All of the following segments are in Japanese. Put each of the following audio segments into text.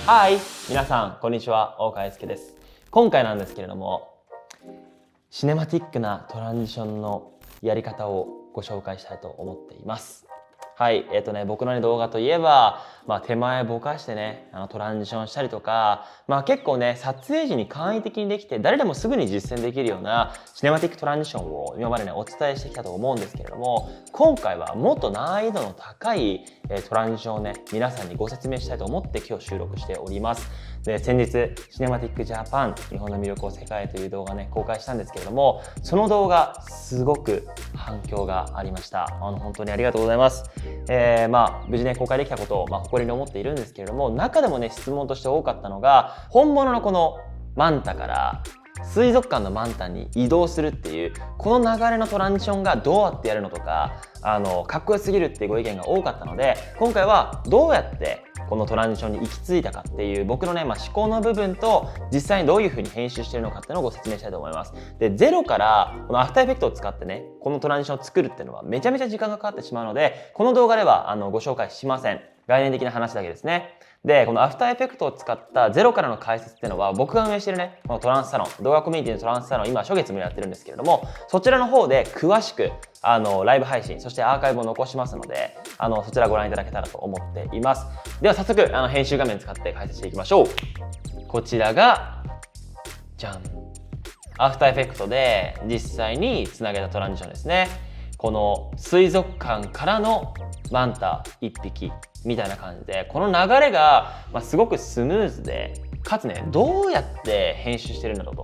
はい、皆さんこんにちは、大川祐介です。今回なんですけれども、シネマティックなトランジションのやり方をご紹介したいと思っています。はい、僕の動画といえば、手前ぼかしてね、トランジションしたりとか、結構ね、撮影時に簡易的にできて、誰でもすぐに実践できるようなシネマティックトランジションを今までね、お伝えしてきたと思うんですけれども、今回はもっと難易度の高いトランジションをね、皆さんにご説明したいと思って今日収録しております。で、先日、シネマティックジャパン、日本の魅力を世界へという動画ね、公開したんですけれども、その動画、すごく反響がありました。本当にありがとうございます。無事ね、公開できたことを、誇りに思っているんですけれども、中でもね、質問として多かったのが、本物のこのマンタから水族館のマンタに移動するっていう、この流れのトランジションがどうやってやるのとか、かっこよすぎるっていうご意見が多かったので、今回はどうやってこのトランジションに行き着いたかっていう僕のね、思考の部分と実際にどういう風に編集してるのかっていうのをご説明したいと思います。で、ゼロからこのアフターエフェクトを使ってね、このトランジションを作るっていうのはめちゃめちゃ時間がかかってしまうので、この動画ではご紹介しません。概念的な話だけですね。で、このアフターエフェクトを使ったゼロからの解説っていうのは、僕が運営してるね、このトランスサロン、動画コミュニティのトランスサロン、今初月もやってるんですけれども、そちらの方で詳しくライブ配信、そしてアーカイブを残しますので、そちらご覧いただけたらと思っています。では早速編集画面使って解説していきましょう。こちらがじゃん、アフターエフェクトで実際につなげたトランジションですね。この水族館からのマンタ1匹みたいな感じで、この流れがすごくスムーズで、かつね、どうやって編集してるんだろう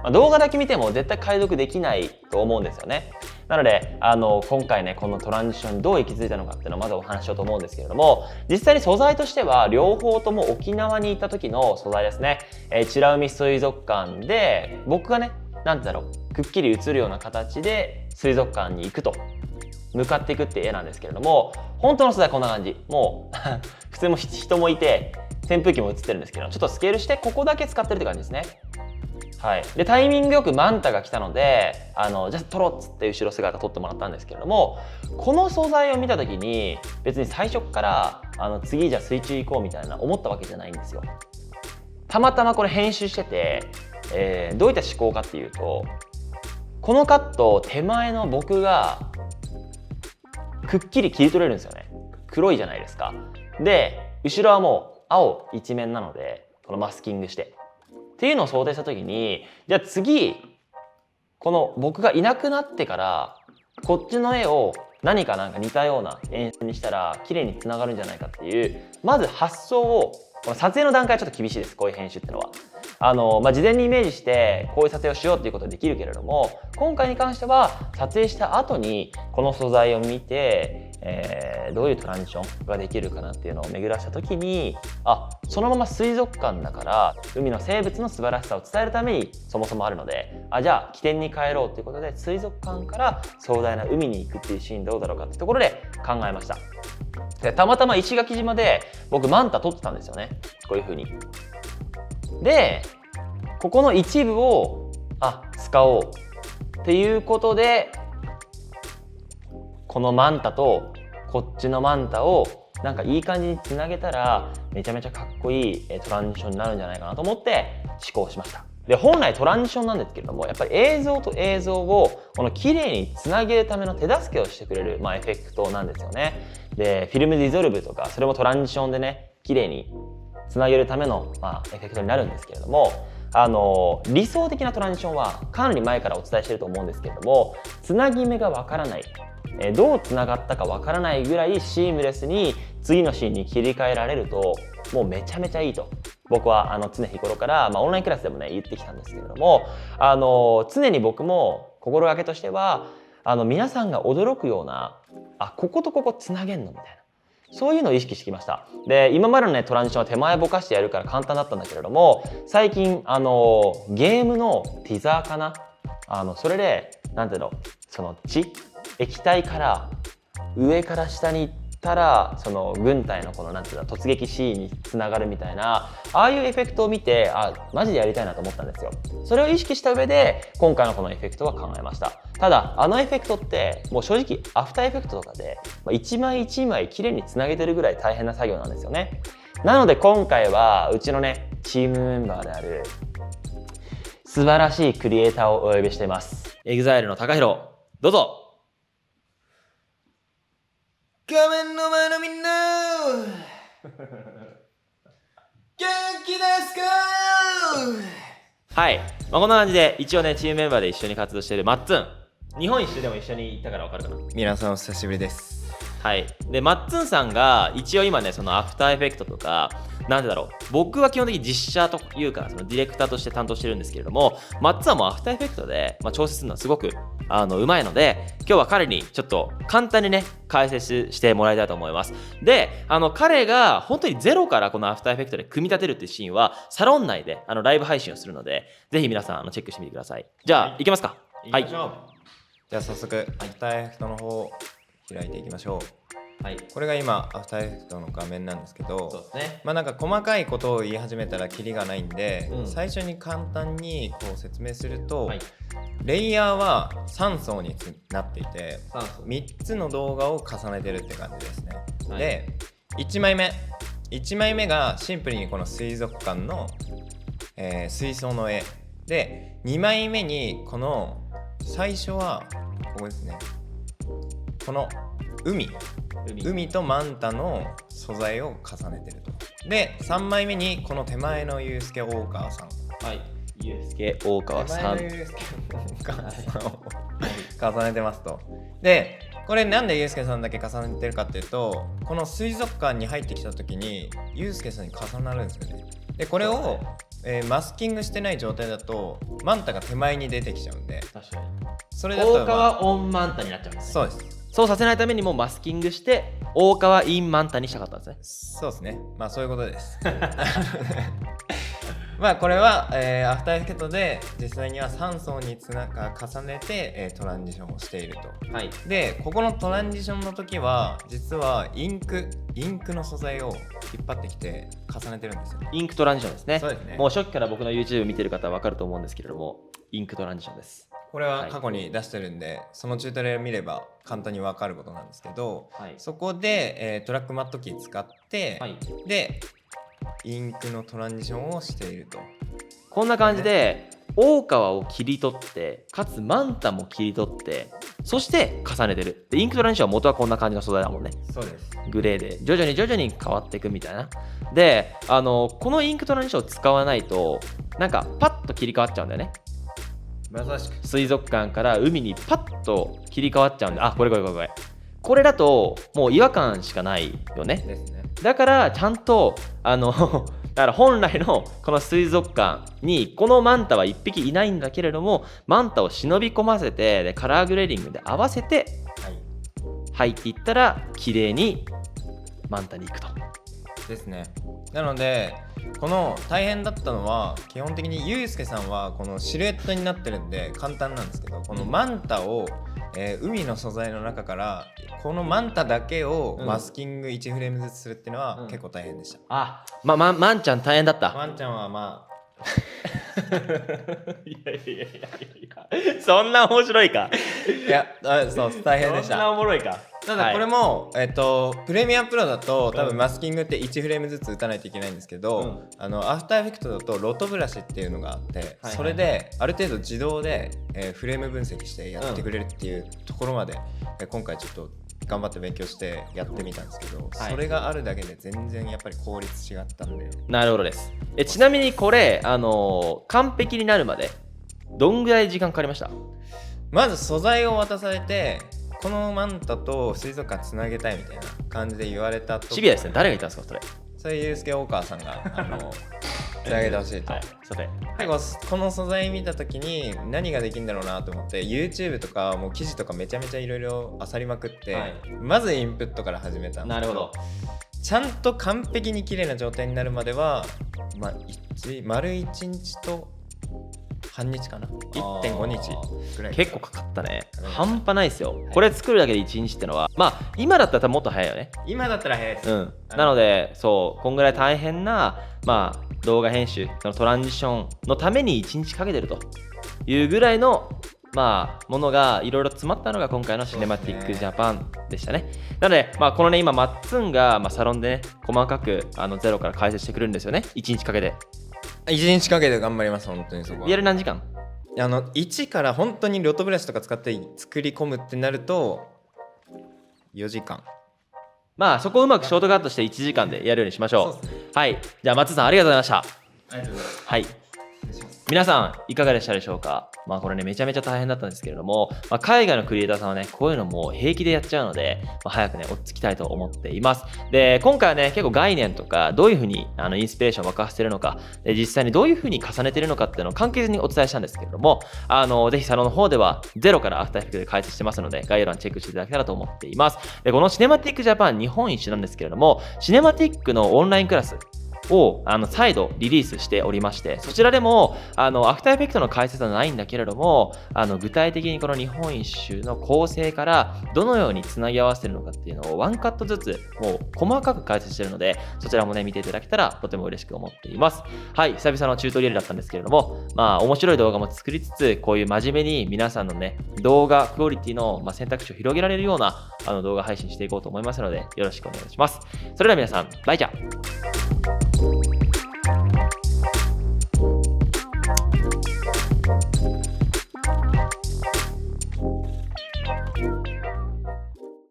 と、動画だけ見ても絶対解読できないと思うんですよね。なので今回ね、このトランジションにどう行き着いたのかっていうのをまずお話ししようと思うんですけれども、実際に素材としては両方とも沖縄に行った時の素材ですね。美ら海水族館で僕がね、くっきり映るような形で水族館に行くと、向かっていくっていう絵なんですけれども、本当の素材はこんな感じ。もう普通も人もいて扇風機も映ってるんですけど、ちょっとスケールしてここだけ使ってるって感じですね。はい、でタイミングよくマンタが来たので、じゃあ撮ろうっつって後ろ姿撮ってもらったんですけれども、この素材を見た時に別に最初から次じゃあ水中行こうみたいな思ったわけじゃないんですよ。たまたまこれ編集してて、どういった思考かっていうと、このカット手前の僕がくっきり切り取れるんですよね。黒いじゃないですか。で後ろはもう青一面なので、このマスキングしてっていうのを想定した時に、じゃあ次この僕がいなくなってからこっちの絵を何か似たような演出にしたら綺麗につながるんじゃないかっていう、まず発想を、撮影の段階はちょっと厳しいです、こういう編集っていうのは。事前にイメージしてこういう撮影をしようっていうことはできるけれども、今回に関しては撮影した後にこの素材を見て、どういうトランジションができるかなっていうのを巡らした時に、そのまま水族館だから海の生物の素晴らしさを伝えるためにそもそもあるので、じゃあ起点に帰ろうということで、水族館から壮大な海に行くっていうシーンどうだろうかっていうところで考えました。でたまたま石垣島で僕マンタ撮ってたんですよね、こういう風に。でここの一部を使おうっていうことで、このマンタとこっちのマンタをいい感じにつなげたらめちゃめちゃかっこいいトランジションになるんじゃないかなと思って思考しました。で本来トランジションなんですけれども、やっぱり映像と映像をこの綺麗につなげるための手助けをしてくれる、エフェクトなんですよね。でフィルムディゾルブとか、それもトランジションでね、綺麗につなげるための、エフェクトになるんですけれども、理想的なトランジションはかなり前からお伝えしていると思うんですけれども、つなぎ目がわからない、どうつながったかわからないぐらいシームレスに次のシーンに切り替えられると、もうめちゃめちゃいいと僕は常日頃から、オンラインクラスでもね言ってきたんですけれども、常に僕も心がけとしては、皆さんが驚くような、こことここつなげんのみたいな、そういうのを意識してきました。で今までのねトランジションは手前ぼかしてやるから簡単だったんだけれども、最近ゲームのティザーかな、それでその液体から上から下に行ったらその軍隊のこの突撃シーンにつながるみたいな、ああいうエフェクトを見てマジでやりたいなと思ったんですよ。それを意識した上で今回のこのエフェクトは考えました。ただエフェクトってもう正直アフターエフェクトとかで一枚一枚綺麗につなげてるぐらい大変な作業なんですよね。なので今回はうちのねチームメンバーである素晴らしいクリエイターをお呼びしています。 EXILE の高弘、どうぞ。画面の前のみんな元気ですか？はい、こんな感じで一応ねチームメンバーで一緒に活動しているマッツン、日本一周でも一緒に行ったから分かるかな。皆さんお久しぶりです。はい、でマッツンさんが一応今ねそのアフターエフェクトとかなんでだろう、僕は基本的に実写というかそのディレクターとして担当してるんですけれども、マッツンはもうアフターエフェクトで、調整するのはすごくうまいので、今日は彼にちょっと簡単にね解説してもらいたいと思います。で彼が本当にゼロからこのアフターエフェクトで組み立てるっていうシーンはサロン内でライブ配信をするので、ぜひ皆さんチェックしてみてください。じゃあ、いきますか。はい、じゃあ早速アフターエフェクトの方を開いていきましょう。はい、これが今アフターエフェクトの画面なんですけど、そうですね、なんか細かいことを言い始めたらキリがないんで、最初に簡単にこう説明すると、レイヤーは3層になっていて3つの動画を重ねてるって感じですね。で1枚目がシンプルにこの水族館の、水槽の絵で、2枚目にこの最初はここですね、この海とマンタの素材を重ねてると。で3枚目にこの手前のユースケ大川さん、ユースケ大川さん、手前のユースケ大川さんを重ねてますと。でこれなんでユースケさんだけ重ねてるかっていうと、この水族館に入ってきた時にユースケさんに重なるんですよね。でこれを、マスキングしてない状態だとマンタが手前に出てきちゃうんで、確かにそれだと、大川オンマンタになっちゃうんですね。そうです。そうさせないためにもマスキングして大川インマンタにしたかったんですね。そうですね、そういうことですこれは、アフターエフェクトで実際には3層に重ねて、トランジションをしていると。でここのトランジションの時は実はインクの素材を引っ張ってきて重ねてるんですよ。インクトランジションですね。そうですね。もう初期から僕の YouTube 見てる方は分かると思うんですけれども、インクトランジションです。これは過去に出してるんで、そのチュートリアル見れば簡単に分かることなんですけど、そこで、トラックマットキー使って、でインクのトランジションをしていると。こんな感じで大川を切り取ってかつマンタも切り取ってそして重ねてる。でインクトランジションは元はこんな感じの素材だもんね。そうです。グレーで徐々に変わっていくみたいな。でこのインクトランジションを使わないとなんかパッと切り替わっちゃうんだよね。まさしく水族館から海にパッと切り替わっちゃうんで、これだともう違和感しかないよね。ですね。だからちゃんとだから本来のこの水族館にこのマンタは1匹いないんだけれども、マンタを忍び込ませてでカラーグレーディングで合わせて入っていったら綺麗にマンタに行くと。ですね。なのでこの大変だったのは基本的にユースケさんはこのシルエットになってるんで簡単なんですけど、このマンタを、海の素材の中からこのマンタだけをマスキング1フレームずつするっていうのは結構大変でした。マンちゃん大変だった。マンちゃんはいやそんな面白いか。いやそう大変でした。そんなおもろいか。ただこれも、プレミアプロだと多分マスキングって1フレームずつ打たないといけないんですけど、アフターエフェクトだとロトブラシっていうのがあって、それである程度自動で、フレーム分析してやってくれるっていうところまで、今回ちょっと頑張って勉強してやってみたんですけど、それがあるだけで全然やっぱり効率違ったんで。なるほどです。ちなみにこれ完璧になるまでどんぐらい時間かかりました？まず素材を渡されて、このマンタと水族館つなげたいみたいな感じで言われたと。シビアですね。誰が言ったんですかそれユースケ大川さんがつなげてほしいと。結構この素材見た時に何ができるんだろうなと思って YouTube とかもう記事とかめちゃめちゃいろいろ漁りまくって、まずインプットから始めたんですけど、ちゃんと完璧に綺麗な状態になるまでは、丸1日と半日かな、 1.5 日ぐらい。結構かかったね。半端ないですよ、これ作るだけで1日ってのは。今だったらもっと早いよね。今だったら早いです。なのでこんぐらい大変な動画編集、そのトランジションのために1日かけてるというぐらいのものがいろいろ詰まったのが今回のシネマティックジャパンでしたね。なので、このね、今、マッツンが、サロンでね、細かくゼロから解説してくれるんですよね。1日かけて。1日かけて頑張ります、本当にそこは。リアル何時間1から本当にロトブラシとか使って作り込むってなると、4時間。そこをうまくショートカットして1時間でやるようにしましょう。はい。じゃあ、松さんありがとうございました。ありがとうございます。はい。皆さんいかがでしたでしょうか。これねめちゃめちゃ大変だったんですけれども、海外のクリエイターさんはねこういうのも平気でやっちゃうので、早くね追っつきたいと思っています。で今回はね結構概念とかどういう風にインスピレーションを沸かせてるのか、で実際にどういう風に重ねてるのかっていうのを簡潔にお伝えしたんですけれども、ぜひサロンの方ではゼロからアフターエフェクトで解説してますので概要欄チェックしていただけたらと思っています。でこのシネマティックジャパン日本一なんですけれども、シネマティックのオンラインクラスを再度リリースしておりまして、そちらでもアフターエフェクトの解説はないんだけれども、具体的にこの日本一周の構成からどのようにつなぎ合わせているのかっていうのをワンカットずつもう細かく解説しているので、そちらもね見ていただけたらとても嬉しく思っています。はい、久々のチュートリアルだったんですけれども、面白い動画も作りつつ、こういう真面目に皆さんのね動画クオリティの選択肢を広げられるような動画配信していこうと思いますので、よろしくお願いします。それでは皆さん、バイチャー。